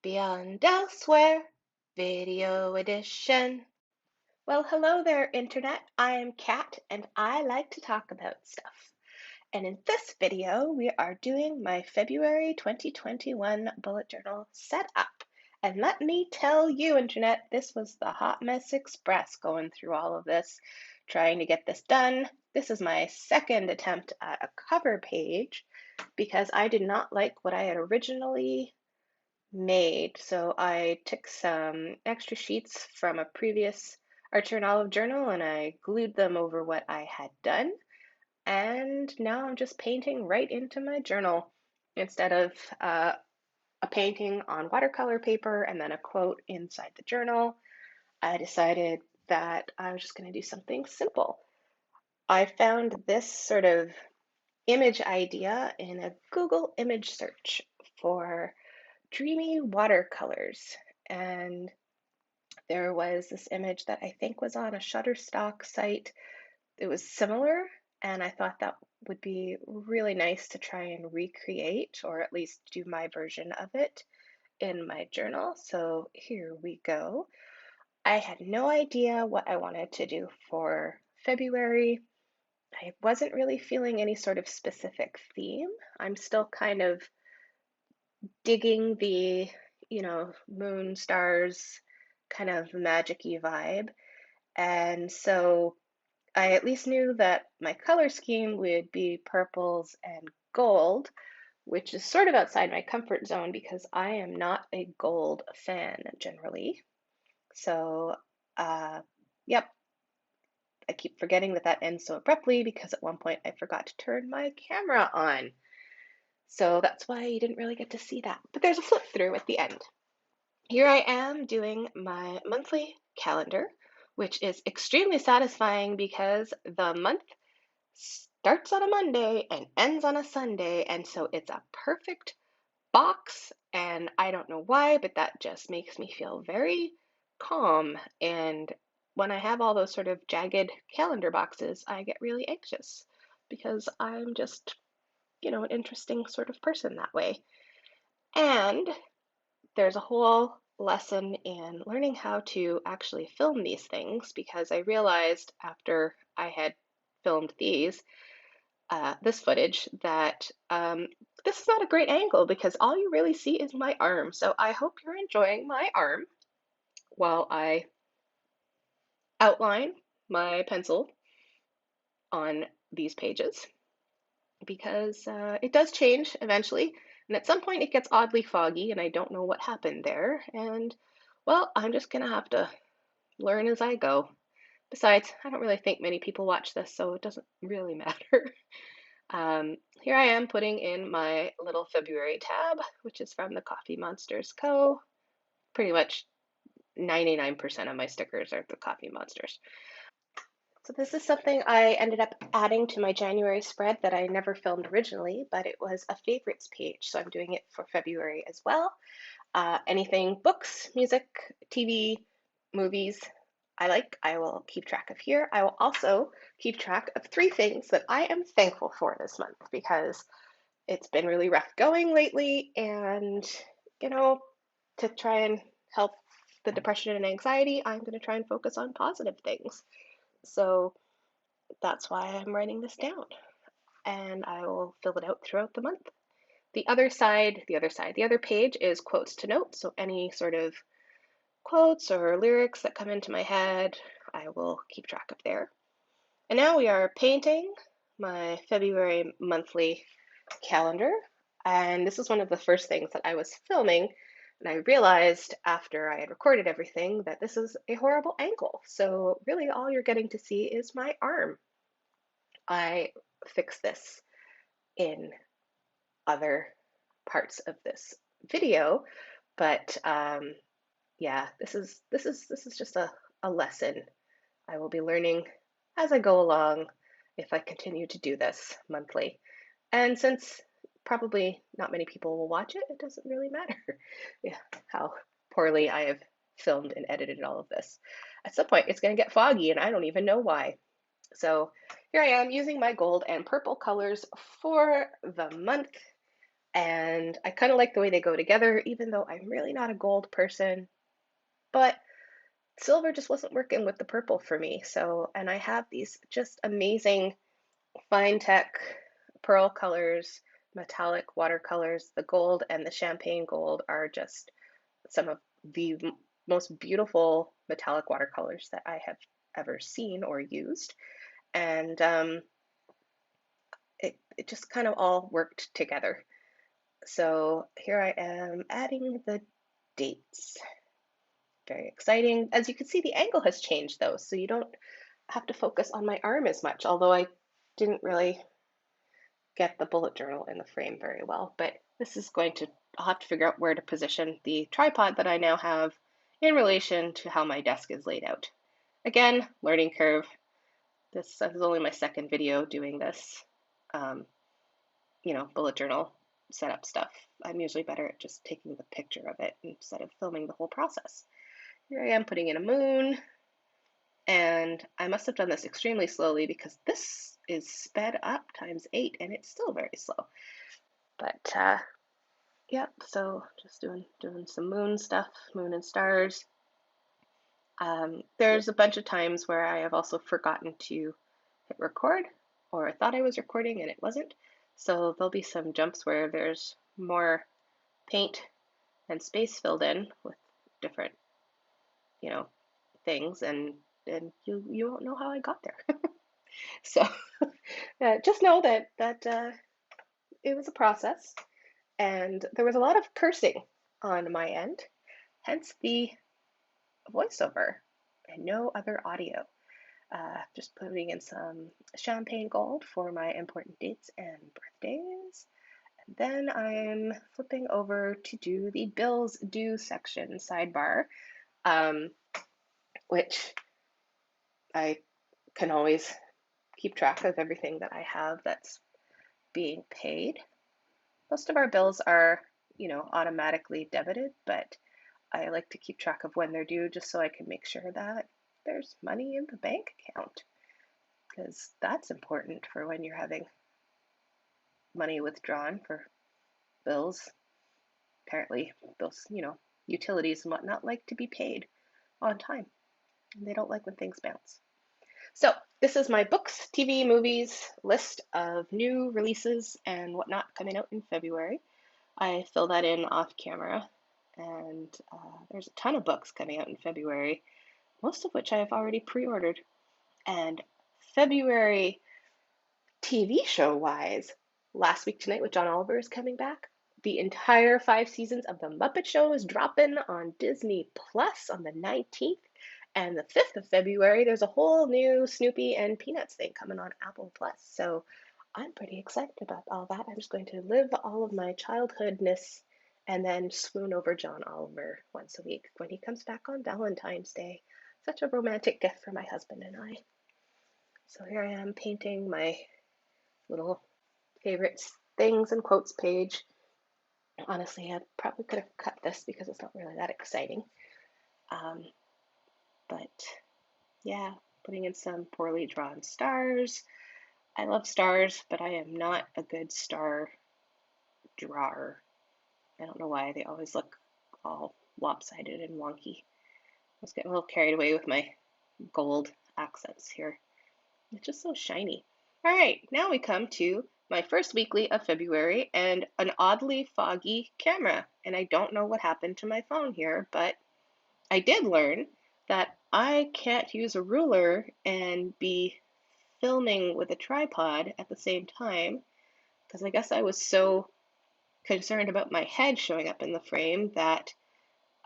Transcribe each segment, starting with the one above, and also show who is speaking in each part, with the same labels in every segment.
Speaker 1: Beyond Elsewhere, video edition. Well, hello there, Internet. I am Kat, and I like to talk about stuff. And in this video, we are doing my February 2021 bullet journal setup. And let me tell you, Internet, this was the hot mess express going through all of this, trying to get this done. This is my second attempt at a cover page because I did not like what I had originally made. So I took some extra sheets from a previous Archer and Olive journal and I glued them over what I had done. And now I'm just painting right into my journal instead of a painting on watercolor paper and then a quote inside the journal. I decided that I was just going to do something simple. I found this sort of image idea in a Google image search for dreamy watercolors. And there was this image that I think was on a Shutterstock site. It was similar, and I thought that would be really nice to try and recreate, or at least do my version of it in my journal. So here we go. I had no idea what I wanted to do for February. I wasn't really feeling any sort of specific theme. I'm still kind of digging the, moon, stars, kind of magic-y vibe. And so I at least knew that my color scheme would be purples and gold, which is sort of outside my comfort zone because I am not a gold fan generally. So, yep, I keep forgetting that that ends so abruptly because at one point I forgot to turn my camera on. So that's why you didn't really get to see that. But there's a flip through at the end. Here I am doing my monthly calendar, which is extremely satisfying because the month starts on a Monday and ends on a Sunday, and so it's a perfect box, and I don't know why, but that just makes me feel very calm. And when I have all those sort of jagged calendar boxes, I get really anxious because I'm just, an interesting sort of person that way. And there's a whole lesson in learning how to actually film these things because I realized after I had filmed this footage that this is not a great angle because all you really see is my arm. So I hope you're enjoying my arm while I outline my pencil on these pages because it does change eventually. And at some point it gets oddly foggy and I don't know what happened there. And well, I'm just gonna have to learn as I go. Besides, I don't really think many people watch this, so it doesn't really matter. Here I am putting in my little February tab, which is from the CoffeeMonsterzCo. Pretty much 99% of my stickers are the Coffee Monsters. So this is something I ended up adding to my January spread that I never filmed originally, but it was a favorites page, so I'm doing it for February as well. Anything books, music, TV, movies I will keep track of here. I will also keep track of 3 things that I am thankful for this month because it's been really rough going lately, and to try and help the depression and anxiety, I'm going to try and focus on positive things. So that's why I'm writing this down, and I will fill it out throughout the month. The other page is quotes to notes. So any sort of quotes or lyrics that come into my head, I will keep track of there. And now we are painting my February monthly calendar. And this is one of the first things that I was filming. And I realized after I had recorded everything that this is a horrible angle. So really all you're getting to see is my arm. I fixed this in other parts of this video, but yeah, this is just a lesson I will be learning as I go along if I continue to do this monthly. And since probably not many people will watch it, it doesn't really matter yeah, how poorly I have filmed and edited all of this. At some point, it's going to get foggy, and I don't even know why. So here I am using my gold and purple colors for the month. And I kind of like the way they go together, even though I'm really not a gold person. But silver just wasn't working with the purple for me. So, and I have these just amazing Finetec Pearlcolors metallic watercolors. The gold and the champagne gold are just some of the most beautiful metallic watercolors that I have ever seen or used. And it just kind of all worked together. So here I am adding the dates. Very exciting. As you can see, the angle has changed though, so you don't have to focus on my arm as much, although I didn't really get the bullet journal in the frame very well. But this is going to, I'll have to figure out where to position the tripod that I now have in relation to how my desk is laid out. Again, learning curve. This is only my second video doing this, bullet journal setup stuff. I'm usually better at just taking the picture of it instead of filming the whole process. Here I am putting in a moon, and I must have done this extremely slowly because this is sped up ×8 and it's still very slow. But yep, so just doing some moon stuff, moon and stars. There's a bunch of times where I have also forgotten to hit record, or I thought I was recording and it wasn't. So there'll be some jumps where there's more paint and space filled in with different, things, and you won't know how I got there. So just know that it was a process, and there was a lot of cursing on my end, hence the voiceover and no other audio. Just putting in some champagne gold for my important dates and birthdays. And then I'm flipping over to do the bills due section sidebar, which I can always keep track of everything that I have that's being paid. Most of our bills are, automatically debited, but I like to keep track of when they're due just so I can make sure that there's money in the bank account, because that's important for when you're having money withdrawn for bills. Apparently, those, utilities and whatnot like to be paid on time. And they don't like when things bounce. So this is my books, TV, movies list of new releases and whatnot coming out in February. I fill that in off camera, and there's a ton of books coming out in February, most of which I have already pre-ordered. And February TV show wise, Last Week Tonight with John Oliver is coming back. The entire 5 seasons of The Muppet Show is dropping on Disney Plus on the 19th. And the 5th of February, there's a whole new Snoopy and Peanuts thing coming on Apple Plus. So I'm pretty excited about all that. I'm just going to live all of my childhoodness and then swoon over John Oliver once a week when he comes back on Valentine's Day. Such a romantic gift for my husband and I. So here I am painting my little favorites, things and quotes page. Honestly, I probably could have cut this because it's not really that exciting. But yeah, putting in some poorly drawn stars. I love stars, but I am not a good star drawer. I don't know why they always look all lopsided and wonky. I was getting a little carried away with my gold accents here. It's just so shiny. All right, now we come to my first weekly of February and an oddly foggy camera. And I don't know what happened to my phone here, but I did learn that I can't use a ruler and be filming with a tripod at the same time, because I guess I was so concerned about my head showing up in the frame that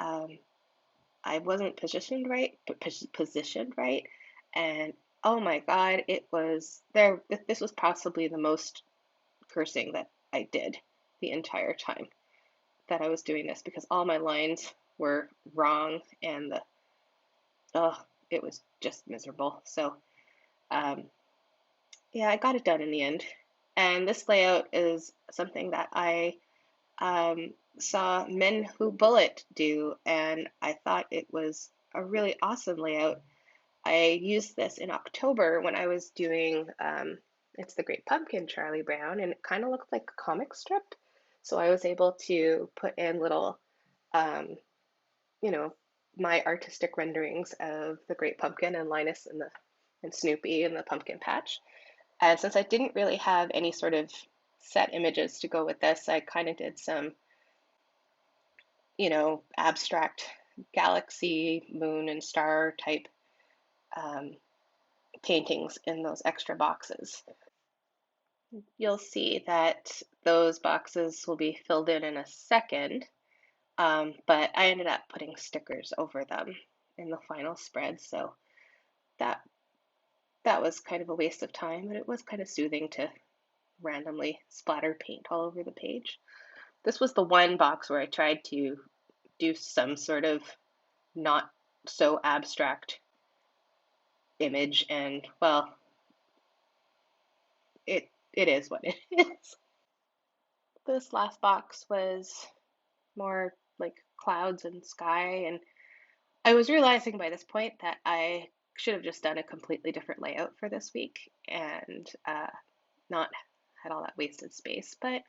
Speaker 1: I wasn't positioned right, and oh my God, it was there. This was possibly the most cursing that I did the entire time that I was doing this, because all my lines were wrong and it was just miserable. So yeah, I got it done in the end. And this layout is something that I saw Men Who Bullet do, and I thought it was a really awesome layout. I used this in October when I was doing It's the Great Pumpkin, Charlie Brown, and it kind of looked like a comic strip. So I was able to put in little, um, you know, my artistic renderings of the Great Pumpkin and Linus and Snoopy and the pumpkin patch. And since I didn't really have any sort of set images to go with this, I kind of did some, abstract galaxy, moon, and star type um, paintings in those extra boxes. You'll see that those boxes will be filled in a second, but I ended up putting stickers over them in the final spread, so that that was kind of a waste of time, but it was kind of soothing to randomly splatter paint all over the page. This was the one box where I tried to do some sort of not so abstract image, and well, it is what it is. This last box was more like clouds and sky, and I was realizing by this point that I should have just done a completely different layout for this week and not had all that wasted space. But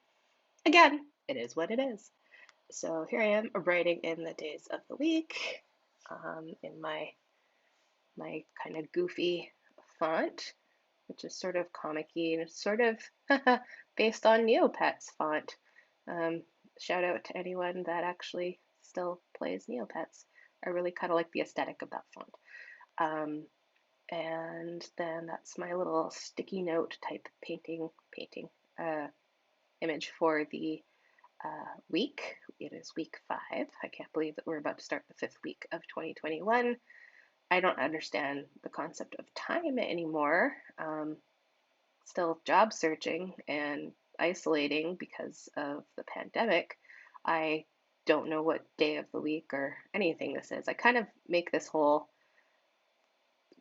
Speaker 1: again, it is what it is. So here I am writing in the days of the week in my kind of goofy font, which is sort of comic-y and it's sort of based on Neopets font. Um, Shout out to anyone that actually still plays Neopets. I really kind of like the aesthetic of that font. Um, and then that's my little sticky note type painting uh, image for the week. It is week 5. I can't believe that we're about to start the 5th week of 2021. I don't understand the concept of time anymore. Still job searching and isolating because of the pandemic. I don't know what day of the week or anything this is. I kind of make this whole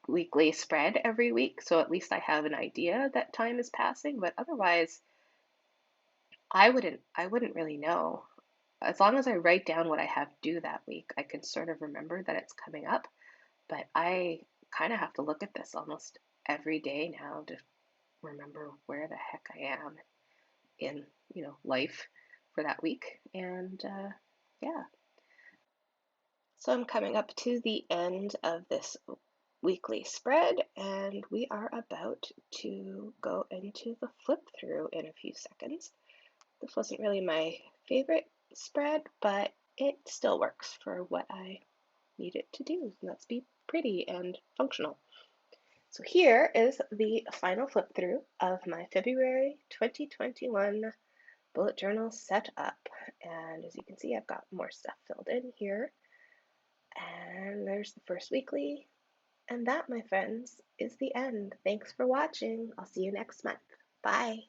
Speaker 1: weekly spread every week, so at least I have an idea that time is passing, but otherwise I wouldn't really know. As long as I write down what I have due that week, I can sort of remember that it's coming up, but I kind of have to look at this almost every day now to remember where the heck I am in, life for that week. And yeah, so I'm coming up to the end of this weekly spread, and we are about to go into the flip through in a few seconds. This wasn't really my favorite spread, but it still works for what I need it to do, and that's be pretty and functional. So here is the final flip through of my February 2021 bullet journal set up. And as you can see, I've got more stuff filled in here. And there's the first weekly. And that, my friends, is the end. Thanks for watching. I'll see you next month. Bye.